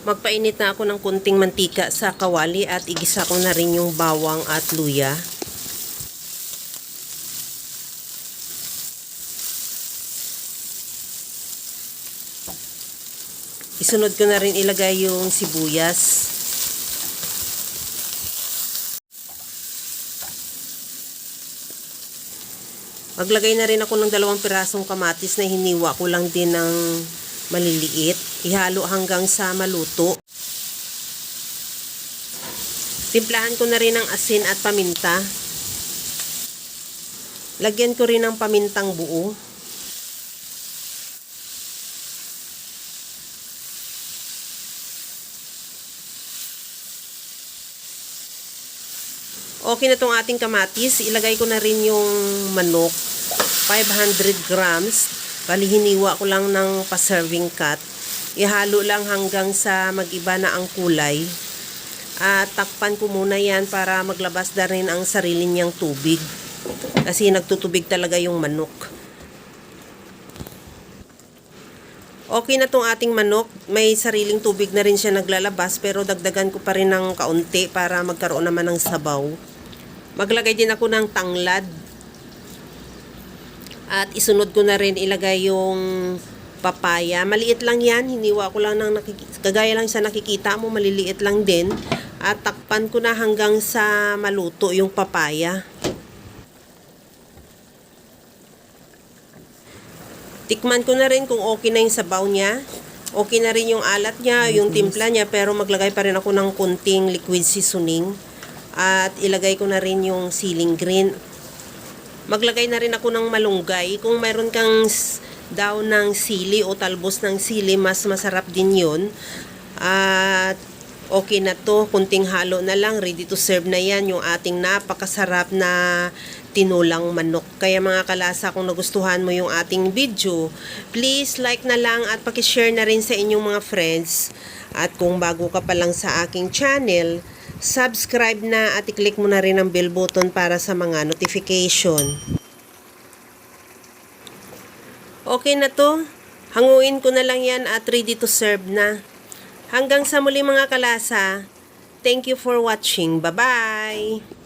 Magpainit na ako ng kunting mantika sa kawali at igisa ko na rin yung bawang at luya. Isunod ko na rin ilagay yung sibuyas. Maglagay na rin ako ng 2 pirasong kamatis na hiniwa ko lang din ng maliliit. Ihalo hanggang sa maluto. Timplahan ko na rin ng asin at paminta. Lagyan ko rin ng pamintang buo. Okay na tong ating kamatis. Ilagay ko na rin yung manok. 500 grams. Bali, hiniwa ko lang ng pa-serving cut. Ihalo lang hanggang sa mag-iba na ang kulay. At takpan ko muna yan para maglabas na rin ang sarili niyang tubig. Kasi nagtutubig talaga yung manok. Okay na tong ating manok. May sariling tubig na rin siya naglalabas, pero dagdagan ko pa rin ng kaunti para magkaroon naman ng sabaw. Maglagay din ako ng tanglad. At isunod ko na rin ilagay yung papaya. Maliit lang yan. Hiniwa ko lang ng kagaya lang sa nakikita mo. Maliliit lang din. At takpan ko na hanggang sa maluto yung papaya. Tikman ko na rin kung okay na yung sabaw niya. Okay na rin yung alat niya, yung timpla niya. Pero maglagay pa rin ako ng kunting liquid seasoning. At ilagay ko na rin yung siling green. Maglagay na rin ako ng malunggay. Kung mayroon kang daw ng sili o talbos ng sili, mas masarap din yun. At okay na to. Kunting halo na lang. Ready to serve na yan. Yung ating napakasarap na tinulang manok. Kaya mga kalasa, kung nagustuhan mo yung ating video, please like na lang at pakishare na rin sa inyong mga friends. At kung bago ka pa lang sa aking channel, subscribe na at i-click mo na rin ang bell button para sa mga notification. Okay na to. Hanguin ko na lang yan at ready to serve na. Hanggang sa muli mga kalasa. Thank you for watching. Bye-bye!